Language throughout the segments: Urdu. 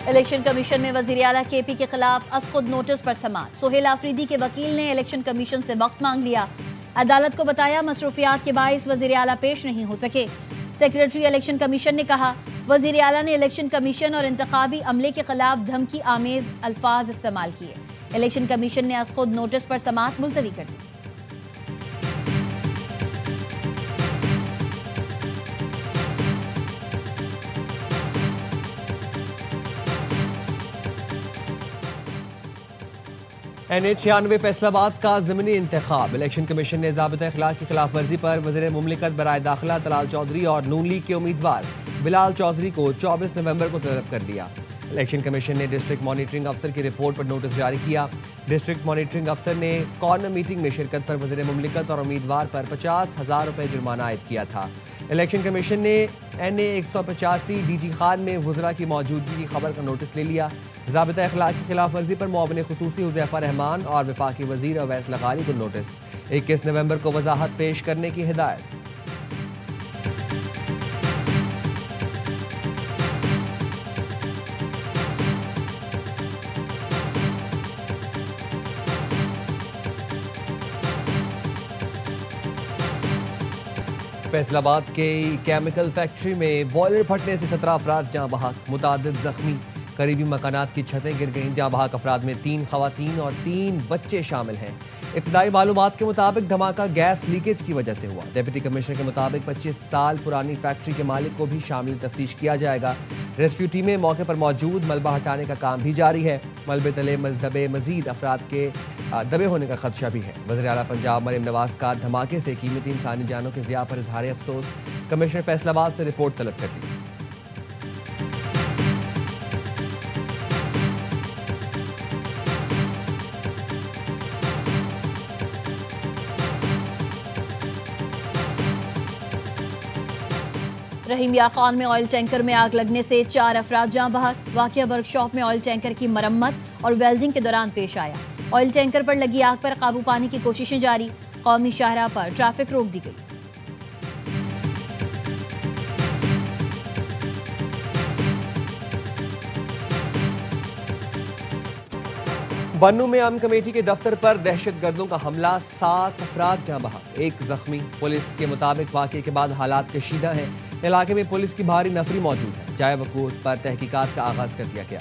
الیکشن کمیشن میں وزیر اعلیٰ کے پی کے خلاف از خود نوٹس پر سماعت۔ سہیل آفریدی کے وکیل نے الیکشن کمیشن سے وقت مانگ لیا۔ عدالت کو بتایا مصروفیات کے باعث وزیر اعلیٰ پیش نہیں ہو سکے۔ سیکریٹری الیکشن کمیشن نے کہا وزیر اعلیٰ نے الیکشن کمیشن اور انتخابی عملے کے خلاف دھمکی آمیز الفاظ استعمال کیے۔ الیکشن کمیشن نے از خود نوٹس پر سماعت ملتوی کر دی۔ NH96 فیصل آباد کا ضمنی انتخاب۔ الیکشن کمیشن نے ضابطۂ اخلاق کی خلاف ورزی پر وزیر مملکت برائے داخلہ طلال چودھری اور نون لیگ کے امیدوار بلال چودھری کو 24 نومبر کو طلب کر لیا۔ الیکشن کمیشن نے ڈسٹرکٹ مانیٹرنگ افسر کی رپورٹ پر نوٹس جاری کیا۔ ڈسٹرکٹ مانیٹرنگ افسر نے کارنر میٹنگ میں شرکت پر وزیر مملکت اور امیدوار پر 50,000 روپے جرمانہ عائد کیا تھا۔ الیکشن کمیشن نے NA 185 DG خان میں وزراء کی موجودگی کی خبر کا نوٹس لے لیا۔ ضابطۂ اخلاق کی خلاف ورزی پر معاون خصوصی حذیفہ رحمان اور وفاقی وزیر اویس لغاری کو نوٹس۔ 21 نومبر کو وضاحت پیش کرنے کی ہدایت۔ فیصل آباد کے کیمیکل فیکٹری میں بوائلر پھٹنے سے 17 افراد جاں بحق، متعدد زخمی۔ قریبی مکانات کی چھتیں گر گئیں۔ جاں بحق افراد میں 3 خواتین اور 3 بچے شامل ہیں۔ ابتدائی معلومات کے مطابق دھماکہ گیس لیکیج کی وجہ سے ہوا۔ ڈپٹی کمشنر کے مطابق 25 سال پرانی فیکٹری کے مالک کو بھی شامل تفتیش کیا جائے گا۔ ریسکیو ٹیمیں موقع پر موجود، ملبہ ہٹانے کا کام بھی جاری ہے۔ ملبے تلے مزید افراد کے دبے ہونے کا خدشہ بھی ہے۔ وزیر اعلیٰ پنجاب مریم نواز کا دھماکے سے قیمتی انسانی جانوں کے ضیاع پر اظہار افسوس۔ کمشنر فیصل آباد سے رپورٹ طلب کر دی۔ رحیم یار خان میں آئل ٹینکر میں آگ لگنے سے 4 افراد جاں بحق۔ واقعہ ورک شاپ میں آئل ٹینکر کی مرمت اور ویلڈنگ کے دوران پیش آیا۔ آئل ٹینکر پر لگی آگ پر قابو پانے کی کوششیں جاری۔ قومی شاہراہ پر ٹریفک روک دی گئی۔ بنوں میں امن کمیٹی کے دفتر پر دہشت گردوں کا حملہ، 7 افراد جاں بحق، 1 زخمی۔ پولیس کے مطابق واقعے کے بعد حالات کشیدہ ہیں۔ علاقے میں پولیس کی بھاری نفری موجود ہے۔ جائے وقوع پر تحقیقات کا آغاز کر دیا گیا۔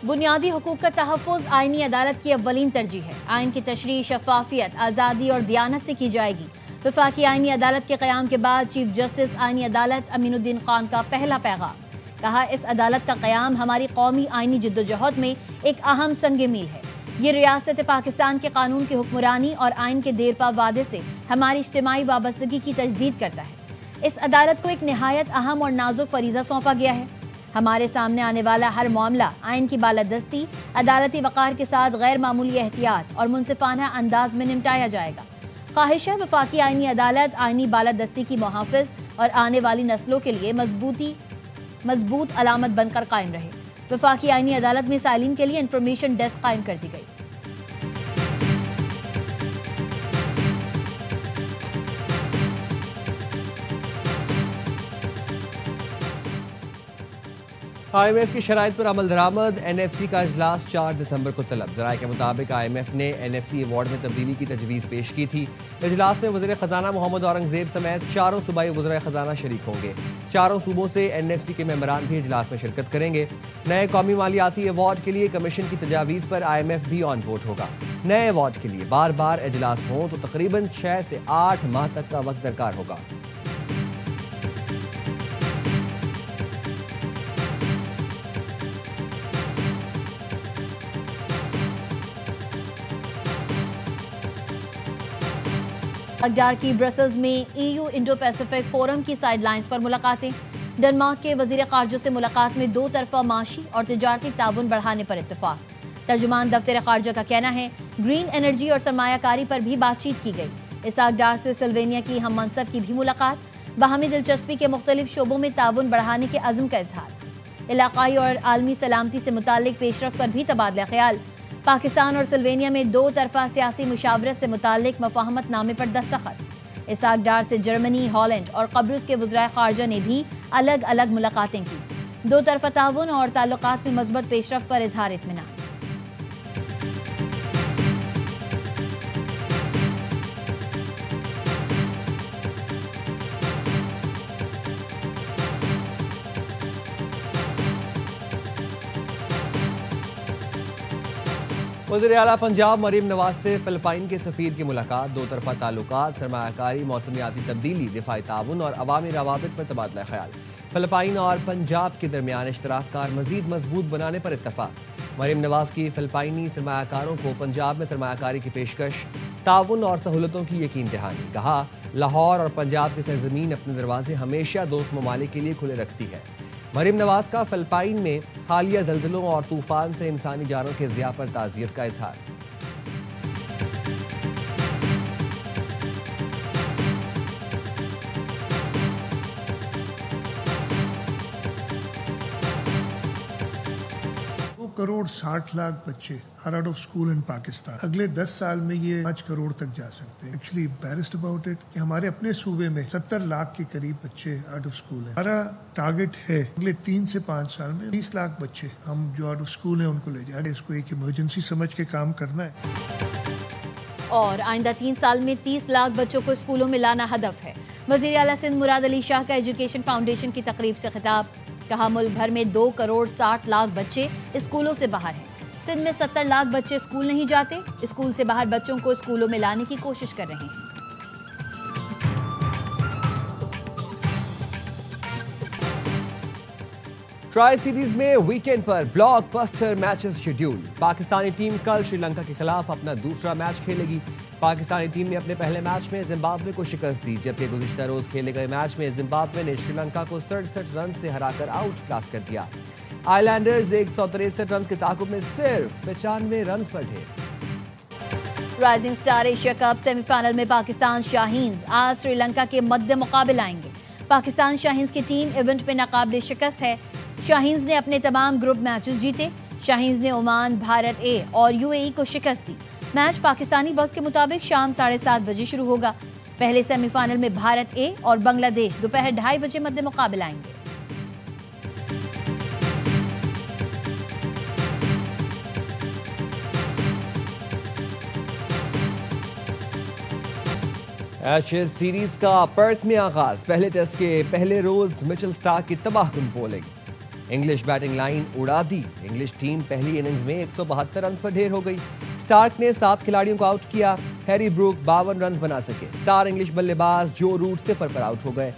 بنیادی حقوق کا تحفظ آئینی عدالت کی اولین ترجیح ہے۔ آئین کی تشریح شفافیت، آزادی اور دیانت سے کی جائے گی۔ وفاقی آئینی عدالت کے قیام کے بعد چیف جسٹس آئینی عدالت امین الدین خان کا پہلا پیغام۔ کہا اس عدالت کا قیام ہماری قومی آئینی جدوجہد میں ایک اہم سنگ میل ہے۔ یہ ریاست پاکستان کے قانون کی حکمرانی اور آئین کے دیرپا وعدے سے ہماری اجتماعی وابستگی کی تجدید کرتا ہے۔ اس عدالت کو ایک نہایت اہم اور نازک فریضہ سونپا گیا ہے۔ ہمارے سامنے آنے والا ہر معاملہ آئین کی بالادستی، عدالتی وقار کے ساتھ غیر معمولی احتیاط اور منصفانہ انداز میں نمٹایا جائے گا۔ خواہش ہے وفاقی آئینی عدالت آئینی بالادستی کی محافظ اور آنے والی نسلوں کے لیے مضبوط علامت بن کر قائم رہے۔ وفاقی آئینی عدالت میں سائلین کے لیے انفارمیشن ڈیسک قائم کر دی گئی۔ IMF کی شرائط پر عمل درآمد، NFC کا اجلاس 4 دسمبر کو طلب۔ ذرائع کے مطابق IMF نے NFC ایوارڈ میں تبدیلی کی تجویز پیش کی تھی۔ اجلاس میں وزیر خزانہ محمد اورنگزیب سمیت 4 صوبائی وزراء خزانہ شریک ہوں گے۔ 4 صوبوں سے NFC کے ممبران بھی اجلاس میں شرکت کریں گے۔ نئے قومی مالیاتی ایوارڈ کے لیے کمیشن کی تجاویز پر IMF بھی آن بورڈ ہوگا۔ نئے ایوارڈ کے لیے بار بار اجلاس ہوں تو تقریباً 6 سے 8 ماہ تک کا وقت درکار ہوگا۔ اقدار کی برسلز میں EU انڈو پیسیفک فورم کی سائیڈ لائنز پر ملاقاتیں۔ ڈنمارک کے وزیر خارجہ سے ملاقات میں 2 طرفہ معاشی اور تجارتی تعاون بڑھانے پر اتفاق۔ ترجمان دفتر خارجہ کا کہنا ہے گرین انرجی اور سرمایہ کاری پر بھی بات چیت کی گئی۔ اسحاق ڈار سے سلوینیا کی ہم منصب کی بھی ملاقات۔ باہمی دلچسپی کے مختلف شعبوں میں تعاون بڑھانے کے عزم کا اظہار۔ علاقائی اور عالمی سلامتی سے متعلق پیش رفت پر بھی تبادلہ خیال۔ پاکستان اور سلوینیا میں دو طرفہ سیاسی مشاورت سے متعلق مفاہمت نامے پر دستخط۔ اسحاق ڈار سے جرمنی، ہالینڈ اور قبرص کے وزرائے خارجہ نے بھی الگ الگ ملاقاتیں کی۔ دو طرفہ تعاون اور تعلقات میں مثبت پیش رفت پر اظہار اطمینان۔ وزیر اعلیٰ پنجاب مریم نواز سے فلپائن کے سفیر کی ملاقات۔ دو طرفہ تعلقات، سرمایہ کاری، موسمیاتی تبدیلی، دفاعی تعاون اور عوامی روابط پر تبادلہ خیال۔ فلپائن اور پنجاب کے درمیان اشتراک کار مزید مضبوط بنانے پر اتفاق۔ مریم نواز کی فلپائنی سرمایہ کاروں کو پنجاب میں سرمایہ کاری کی پیشکش، تعاون اور سہولتوں کی یقین دہانی۔ کہا، لاہور اور پنجاب کی سرزمین اپنے دروازے ہمیشہ دوست ممالک کے لیے کھلے رکھتی ہے۔ مریم نواز کا فلپائن میں حالیہ زلزلوں اور طوفان سے انسانی جانوں کے ضیاع پر تعزیت کا اظہار۔ کروڑ 60 لاکھ بچے are out of school in Pakistan. اگلے 10 سال میں یہ 5 کروڑ تک جا سکتے ہیں۔ ایکچولی embarrassed about it کہ ہمارے اپنے صوبے میں 70 لاکھ کے قریب بچے آؤٹ آف اسکول ہیں۔ ہمارا ٹارگٹ ہے اگلے 3 سے 5 سال میں 20 لاکھ بچے ہم جو آؤٹ آف اسکول ہیں ان کو لے جائیں۔ اس کو ایک ایمرجنسی سمجھ کے کام کرنا ہے۔ اور آئندہ 3 سال میں 30 لاکھ بچوں کو اسکولوں میں لانا ہدف ہے۔ وزیر اعلیٰ سندھ مراد علی شاہ کا ایجوکیشن فاؤنڈیشن کی تقریب سے خطاب۔ کہا، ملک بھر میں 2 کروڑ 60 لاکھ بچے اسکولوں سے باہر ہیں۔ سندھ میں 70 لاکھ بچے اسکول نہیں جاتے۔ اسکول سے باہر بچوں کو اسکولوں میں لانے کی کوشش کر رہے ہیں۔ ٹرائی سیریز میں ویکینڈ پر blockbuster matches schedule. Pakistani team کل سری لنکا کے خلاف اپنا دوسرا میچ کھیلے گی۔ پاکستانی ٹیم نے اپنے پہلے میچ میں زمبابوے کو شکست دی، جبکہ گزشتہ روز کھیلے گئے میچ میں زمبابوے نے سری لنکا کو 67 رن سے ہرا کر آؤٹ کلاس کر دیا۔ آئی لینڈرز 163 رنز کے تعاقب میں صرف 95 رنز پر ڈھیر۔ Rising star Asia cup semi final میں پاکستان شاہینز آج سری لنکا کے مد مقابل آئیں گے۔ پاکستان شاہینز کی ٹیم ایونٹ میں ناقابل شکست ہے۔ شاہینز نے اپنے تمام گروپ میچز جیتے۔ شاہینز نے عمان، بھارت اے اور UAE کو شکست دی۔ میچ پاکستانی وقت کے مطابق شام 7:30 بجے شروع ہوگا۔ پہلے سیمی فائنل میں بھارت اے اور بنگلہ دیش دوپہر 2:30 بجے مد مقابل آئیں گے۔ ایشز سیریز کا پرتھ میں آغاز۔ پہلے ٹیسٹ کے پہلے روز مچل سٹارک کی تباہ کن بولنگ، انگلش بیٹنگ لائن اڑا دی۔ انگلش ٹیم پہلی اننگز میں 172 رنز پر ڈھیر ہو گئی۔ سٹارک نے 7 کھلاڑیوں کو آؤٹ کیا۔ ہیری بروک 52 رنز بنا سکے۔ سٹار انگلش بلے باز جو روٹ 0 پر آؤٹ ہو گئے۔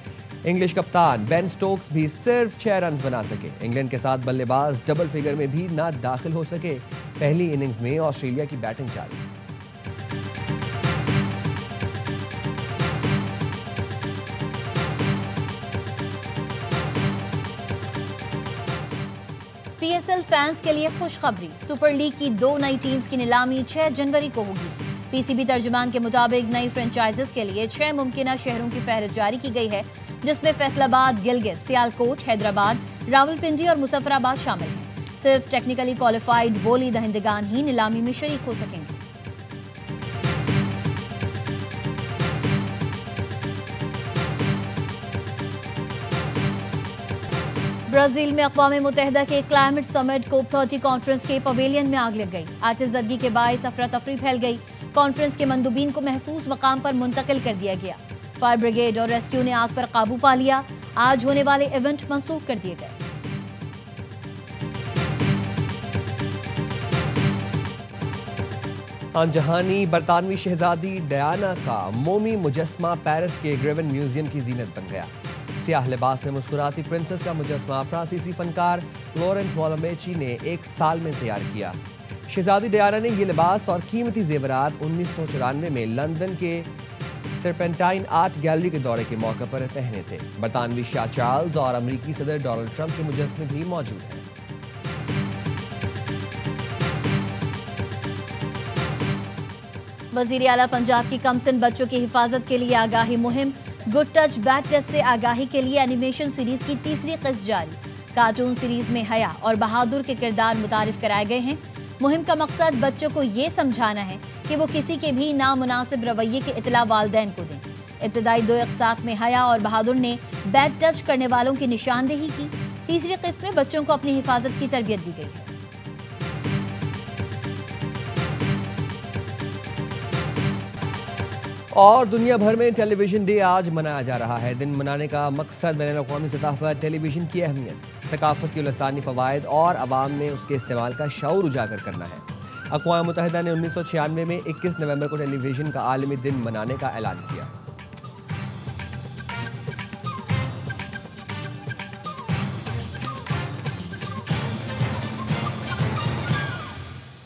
انگلش کپتان بین سٹوکس بھی صرف 6 رنز بنا سکے۔ انگلینڈ کے ساتھ بلے باز ڈبل فگر میں بھی نہ داخل ہو سکے۔ پہلی اننگز میں آسٹریلیا کی بیٹنگ جاری۔ PSL فینس کے لیے خوشخبری، سپر لیگ کی 2 نئی ٹیمز کی نیلامی 6 جنوری کو ہوگی۔ PCB ترجمان کے مطابق نئی فرنچائزز کے لیے 6 ممکنہ شہروں کی فہرست جاری کی گئی ہے، جس میں فیصل آباد، گلگت، سیالکوٹ، حیدرآباد، راولپنڈی اور مظفر آباد شامل ہیں۔ صرف ٹیکنیکلی کوالیفائڈ بولی دہندگان ہی نیلامی میں شریک ہو سکیں گے۔ برازیل میں اقوام متحدہ کے کلائمیٹ سمٹ کوپ 30 کانفرنس کے پویلین میں آگ لگ گئی۔ آتش زدگی کے باعث افراتفری پھیل گئی۔ کانفرنس کے مندوبین کو محفوظ مقام پر منتقل کر دیا گیا۔ فائر بریگیڈ اور ریسکیو نے آگ پر قابو پا لیا۔ آج ہونے والے ایونٹ منسوخ کر دیے گئے۔ جہانی برطانوی شہزادی ڈیانا کا مومی مجسمہ پیرس کے گریون میوزیم کی زینت بن گیا۔ سیاہ لباس میں مسکراتی پرنسس کا مجسمہ فرانسیسی فنکار لورنٹ والومیچی نے 1 سال میں تیار کیا۔ شہزادی ڈیانا نے یہ لباس اور قیمتی زیورات 1994 میں لندن کے سرپینٹائن آرٹ گیلری کے دورے کے موقع پر پہنے تھے۔ برطانوی شاہ چارلز اور امریکی صدر ڈونلڈ ٹرمپ کے مجسمے بھی موجود ہیں۔ وزیر اعلیٰ پنجاب کی کم سن بچوں کی حفاظت کے لیے آگاہی مہم، گڈ ٹچ بیڈ ٹچ سے آگاہی کے لیے اینیمیشن سیریز کی 3ری قسط جاری۔ کارٹون سیریز میں حیا اور بہادر کے کردار متعارف کرائے گئے ہیں۔ مہم کا مقصد بچوں کو یہ سمجھانا ہے کہ وہ کسی کے بھی نامناسب رویے کی اطلاع والدین کو دیں۔ ابتدائی 2 اقساط میں حیا اور بہادر نے بیڈ ٹچ کرنے والوں کی نشاندہی کی۔ تیسری قسط میں بچوں کو اپنی حفاظت کی تربیت دی گئی ہے۔ اور دنیا بھر میں ٹیلی ویژن ڈے آج منایا جا رہا ہے۔ دن منانے کا مقصد بین الاقوامی سطح پر ٹیلی ویژن کی اہمیت، ثقافت کی لسانی فوائد اور عوام میں اس کے استعمال کا شعور اجاگر کرنا ہے۔ اقوام متحدہ نے 1996 میں 21 نومبر کو ٹیلی ویژن کا عالمی دن منانے کا اعلان کیا۔